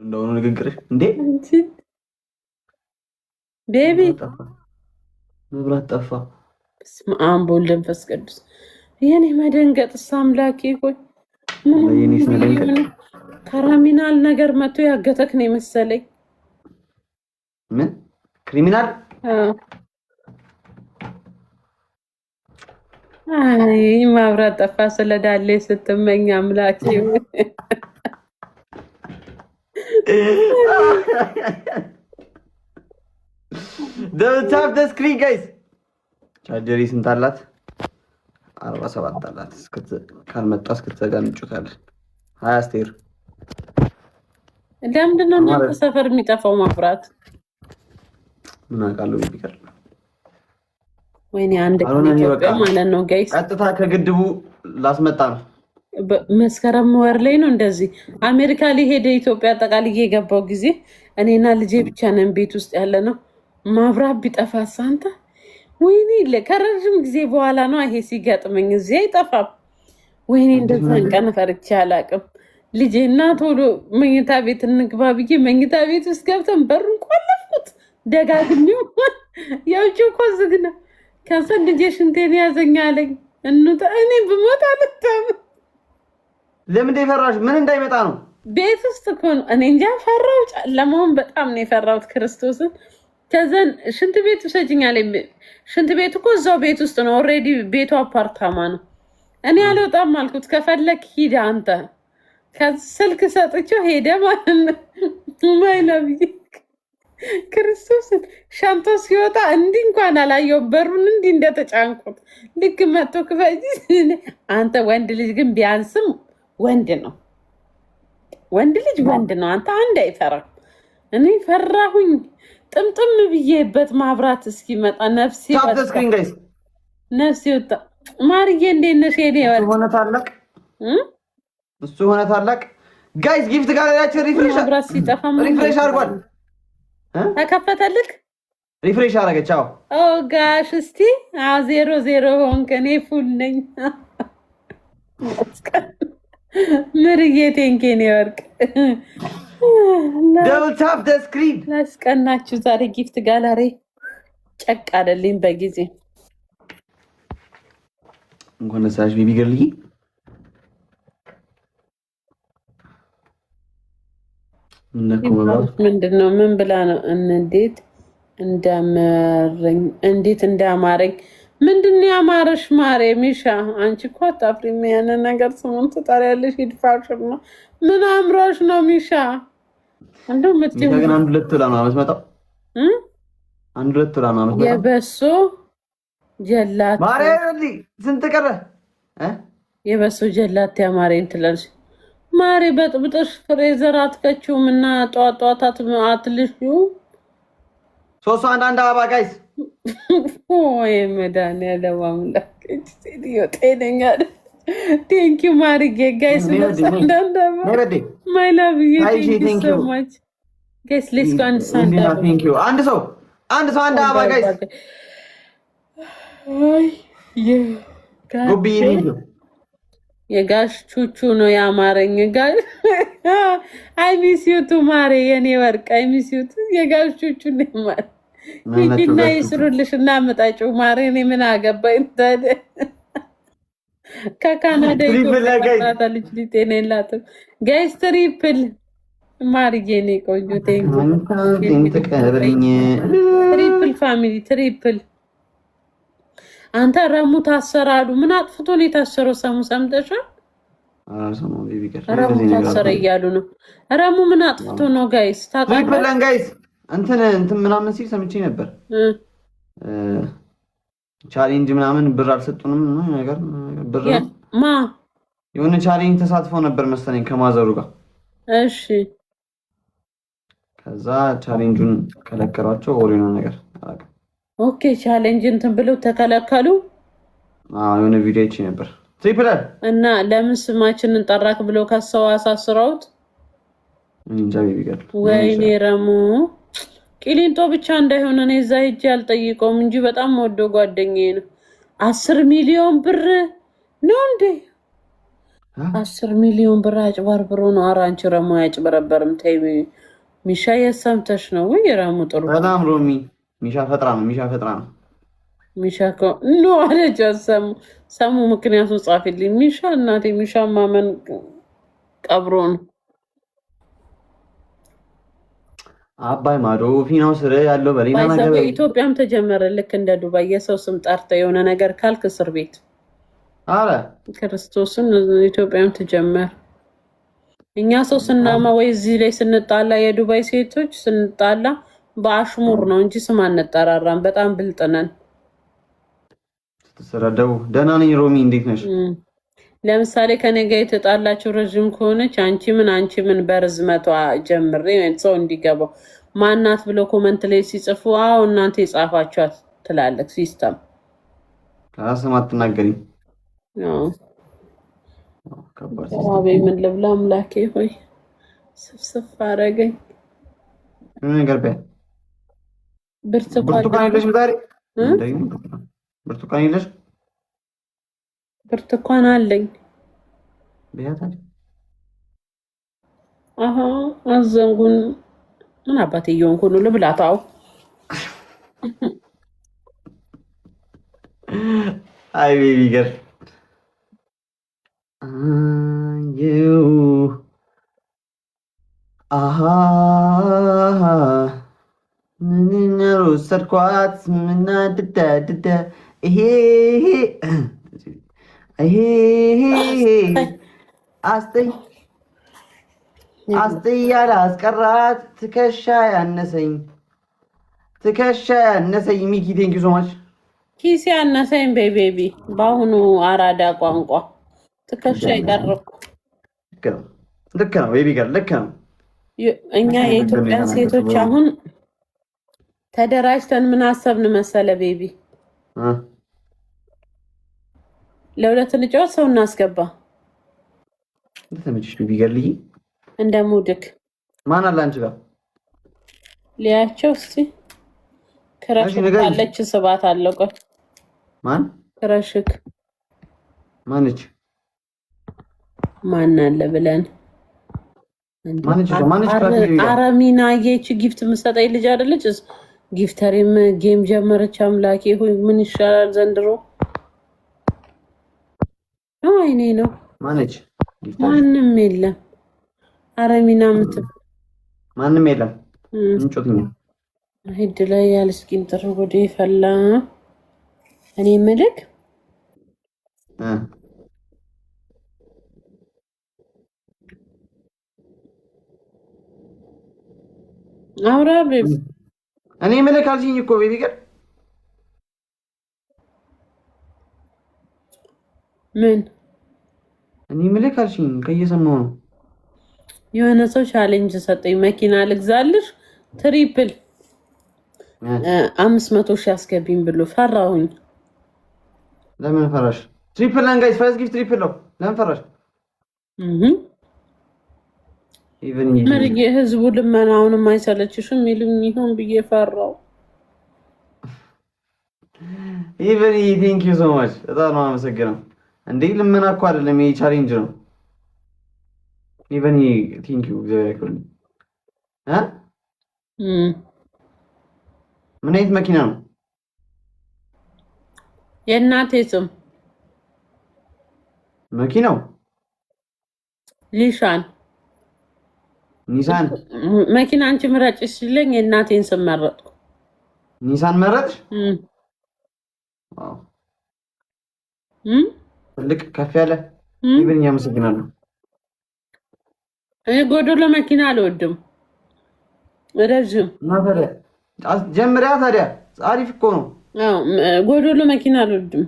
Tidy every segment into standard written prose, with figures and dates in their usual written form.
እንደሆነ ንግግርሽ እንዴ ቤቢ መብራት ጠፋ። በስመ አብ ወወልድ ወመንፈስ ቅዱስ። የኔ መደንገጥስ አምላኬ ሆይ የኔስ መደንገጥ ካራሚናል ነገር መጥቶ ያገተክ ነው የመሰለኝ። ምን ክሪሚናል? አይ መብራት ጠፋ ስለዳሌ ስትመኝ አምላኬ Don't tap the screen guys. ቻርጀሪ ስንት አላት? 47 አላት። ካልመጣ እስክትዘጋ እንጩታለን። 20 አስቴር ለምንድን ነው እናንተ ሰፈር የሚጠፋው መብራት? ምን አውቃለሁ ቢቀር ወይኔ አንድ ኢትዮጵያ ማለት ነው ጋይስ። ቀጥታ ከግድቡ ላስመጣ ነው። መስከረም ወር ላይ ነው እንደዚህ አሜሪካ ሊሄድ ኢትዮጵያ አጠቃላይ የገባው ጊዜ እኔና ልጄ ብቻ ነን ቤት ውስጥ ያለ ነው። ማብራት ቢጠፋስ አንተ ወይኔ ከረጅም ጊዜ በኋላ ነው ይሄ ሲገጥመኝ። እዚህ አይጠፋም። ወይኔ እንደዛ ቀን ፈርቼ አላውቅም። ልጄና ቶሎ መኝታ ቤት እንግባ ብዬ መኝታ ቤት ውስጥ ገብተን በሩን ቆለፍኩት ደጋግሜው። ያውጪው እኮ ዝግ ነው። ከዛ ልጄ ሽንቴን ያዘኝ አለኝ። እኔ ብሞት አልታም። ለምን እንደፈራሽ? ምን እንዳይመጣ ነው? ቤት ውስጥ እኮ ነው። እኔ እንጃ ፈራው። ጨለማውን በጣም ነው የፈራሁት ክርስቶስን። ከዘን ሽንት ቤት ውሰጂኝ አለኝ። ሽንት ቤት እኮ እዛው ቤት ውስጥ ነው። ኦልሬዲ ቤቱ አፓርታማ ነው። እኔ አልወጣም አልኩት። ከፈለክ ሂድ አንተ። ከስልክ ሰጥቼው ሄደ ማለት ነው። ማይናብይ ክርስቶስን ሻንቶ ሲወጣ እንዲህ እንኳን አላየው። በሩን እንዲህ እንደተጫንኩት ልክ መጥቶ ክፈጂ። አንተ ወንድ ልጅ ግን ቢያንስም ወንድ ነው። ወንድ ልጅ ወንድ ነው። አንተ አንድ አይፈራም። እኔ ፈራሁኝ። ጥምጥም ብዬበት ማብራት እስኪመጣ ነፍሴ ወጣ። ማርዬ እንዴት ነሽ? ሆነ ታላቅ እሱ ሆነ ታላቅ ጋይስ ጊፍት ጋለሪያችን ሪፍሬሽ አድርጓል። ተከፈተልክ? ሪፍሬሽ አደረገች። አዎ ኦ ጋሽ እስቲ 0-0 ሆንክ። እኔ ፉል ነኝ። ምርዬ ቴንኬን ወርቅ ደብል ታፕ ደ ስክሪን ላስቀናችሁ። ዛሬ ጊፍት ጋላሪ ጨቅ አደልኝ በጊዜ። እንኳን ደስ አለሽ ቤቢ ገርልዬ። ምንድን ነው? ምን ብላ ነው? እንዴት እንዳማረኝ። ምንድን ነው ያማረሽ ማሬ? ሚሻ አንቺ እኮ አታፍሪም። ያንን ነገር ስሙን ትጠሪያለሽ። ይድፋሽር ነው። ምን አምሮሽ ነው ሚሻ? እንደው ግን አንድ ሁለት ብላ ነው የምትመጣው። አንድ ሁለት ብላ ነው የምትመጣው። የበሶ ጀላት ማሬ ስንት ቀረ? የበሶ ጀላት ያማረኝ ትላለሽ ማሬ። በጥብጥሽ ፍሬዘር አትከችውም እና ጧጧት አትልሽው። 3-1 አበባ ጋይስ። ወይ መድኃኒዓለም አምላክ ሴትዮ ጤነኛ ቴንኪ ማርጌ ጋይስ። ማይ ላቭ ዩ ሶ ማች ጋይስ። ሌትስ ጎ አንድ ሰው አንድ አበባ ጋይስ። የጋሽ ቹቹ ነው ያማረኝ። ጋሽ አይ ሚስ ዩ ቱ ማሬ የኔ ወርቅ። አይ ሚስ ዩ ቱ የጋሽ ቹቹ ነው ያማረኝ። ሂጂና ይስሩልሽ እና አመጣጭው ማሬ። እኔ ምን አገባኝ ታዲያ? ከካናዳ ይቆጣታ ልጅ ሊጤና የላትም ጋይስ። ትሪፕል ማርዬ ነው ቆዩ። ትሪፕል ፋሚሊ ትሪፕል። አንተ ረሙ ታሰራሉ። ምን አጥፍቶ ነው የታሰረው? ሰምተሻል? ረሙ ታሰረ እያሉ ነው። ረሙ ምን አጥፍቶ ነው ጋይስ? ታውቃለህ ጋይስ? እንትን ምናምን ሲል ሰምቼ ነበር። ቻሌንጅ ምናምን ብር አልሰጡንም ነገር ብር ማ የሆነ ቻሌንጅ ተሳትፎ ነበር መሰለኝ ከማዘሩ ጋር። እሺ ከዛ ቻሌንጁን ከለከሏቸው። ኦሪና ነገር አላውቅም። ኦኬ ቻሌንጅ እንትን ብለው ተከለከሉ። የሆነ ቪዲዮ አይቼ ነበር። ትሪፕል እና ለምን ስማችንን ጠራክ ብለው ከሰው አሳስረውት። እንጃ ቢገር ወይኔ ረሙ ቂሊንጦ ብቻ እንዳይሆን እኔ እዛ ሂጅ አልጠይቀውም እንጂ በጣም ወዶ ጓደኛዬ ነው። 10 ሚሊዮን ብር ነው እንዴ? 10 ሚሊዮን ብር አጭበርብሮ ነው። ኧረ አንቺ ረሙ አያጭበረበርም። ተይ ሚሻ የሰምተሽ ነው ወይ? የረሙ ጥሩ በጣም ሮሚ ሚሻ ፈጥራ ነው። ሚሻ ኖ አለች። ሰሙ ምክንያቱ ጻፊልኝ። ሚሻ እናቴ ሚሻ ማመን ቀብሮ ነው። አባይ ማዶ ፊናው ስር ያለው በሌላ ነገር ኢትዮጵያም ተጀመረ። ልክ እንደ ዱባይ የሰው ስም ጠርተ የሆነ ነገር ካልክ እስር ቤት። አረ ክርስቶስን ኢትዮጵያም ተጀመረ። እኛ ሰው ስናማ ወይ እዚህ ላይ ስንጣላ የዱባይ ሴቶች ስንጣላ በአሽሙር ነው እንጂ ስም አንጠራራም። በጣም ብልጥ ነን። ስትሰረደው ደህና ነኝ ሮሚ እንዴት ነሽ? ለምሳሌ ከኔ ጋር የተጣላችሁ ረዥም ከሆነች አንቺ ምን በርዝመቷ ጀምሬ ሰው እንዲገባው ማናት ብለው ኮመንት ላይ ሲጽፉ አዎ እናንተ የጻፋችኋት ትላለች ሲስተም። ከስም አትናገሪኝ። አቤ ምን ልብላ አምላኬ ሆይ ስፍስፍ አረገኝ። ምን ነገር በይ ብርቱካን የለሽ ዛሬ? ብርቱካን የለሽ? ብርቱካን አለኝ። ቢያታል አሃ አዘንጉን ምን አባቴ እየሆንኩ ነው? ልብላታው አይ ቤቢ ገር አዩ አሃ ምን ነው ሰርኳት ምን አድዳ ይሄ አስተይ ያላስቀራት ትከሻ ያነሰኝ ሚኪ ቴንክ ዩ ሶ ማች። ኪስ ያነሰኝ ቤቢ በአሁኑ አራዳ ቋንቋ ትከሻ ይቀርኩ። ልክ ነው ቤቢ ጋር ልክ ነው። እኛ የኢትዮጵያ ሴቶች አሁን ተደራጅተን ምን አሰብን መሰለ ቤቢ ለሁለት ልጆች ሰው እናስገባ። ተመችሽ ቤቢ ጋር ልይ እንደ ሙድክ ማን አለ አንቺ ጋር ሊያቸው እስቲ ክረሽክ አለች ስባት አለው። ቆይ ማን ክረሽክ ማነች? ማን አለ ብለን ማነች? አረሚና የቺ ጊፍት ምሰጠኝ ልጅ አይደለች? ጊፍተሪም ጌም ጀመረች። አምላኬ ሆይ ምን ይሻላል ዘንድሮ? አይኔ ነው ማነች? ማንም የለም። አረሚና ማንም የለም። እንጮትኛ ሄድ ላይ ያልስኪን ጥሩ ወደ ፈላ እኔ ምልክ አውራ ቤቢ እኔ ምልክ አልሽኝ እኮ ቤቢ ጋር ምን እኔ ምልክ አልሽኝ ከየሰማሁ ነው። የሆነ ሰው ቻሌንጅ ሰጠኝ። መኪና ልግዛልሽ ትሪፕል 500 ሺህ አስገቢኝ ብሎ ፈራሁኝ። ለምን ፈራሽ? ትሪፕል ነን ጋይስ ፈርስት ጊፍት ትሪፕል ነው። ለምን ፈራሽ? መርጌ ህዝቡ ልመናውንም አይሰለችሽም ይሉኝ ይሆን ብዬ ፈራው። ኢቨን ቴንክ ዩ ሶ ማች በጣም ነው አመሰግነው። እንዴ ልመና እኮ አይደለም ይሄ ቻሌንጅ ነው። ኢቨን ቴንክ ዩ እግዚአብሔር ምን አይነት መኪና ነው? የእናቴ ስም መኪናው ሊሻን ኒሳን መኪና አንቺ ምረጭ ሲለኝ የእናቴን ስም መረጥኩ። ኒሳን መረጥሽ? ዋው ትልቅ ከፍ ያለ ኢቨን ያመሰግናለሁ። እኔ ጎዶሎ መኪና አልወድም። ረጅም ጀምሪያ ታዲያ አሪፍ እኮ ነው። ጎዶሎ መኪና አልወድም።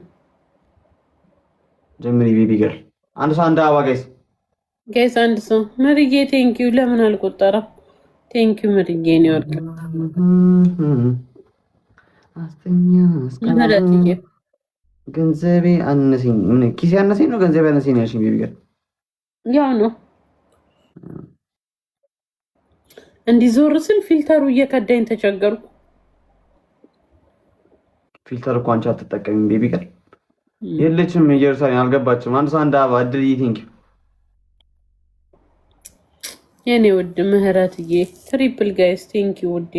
ጀምሪ ቤቢ ገር አንድ ሰው አንድ አበባ ጋይስ አንድ ሰው መርጌ ቴንኪው ለምን አልቆጠረም? ቴንኪው መርጌ ነው ወርቅ ገንዘቤ አነሰኝ። ምን ኪስ ያነሰኝ ነው ገንዘቤ ያነሰኝ ያልሽኝ ቤቢ ገር ያው ነው። እንዲዞር ስል ፊልተሩ እየከዳኝ ተቸገርኩ። ፊልተር እኮ አንቺ አትጠቀሚም ቤቢ ገር የለችም። ኢየሩሳሌም አልገባችም። አንድ ሰው አንድ አበባ እድል ቴንኪው የኔ ውድ ምህረትዬ ትሪፕል ጋይስ ቴንኪ ውዴ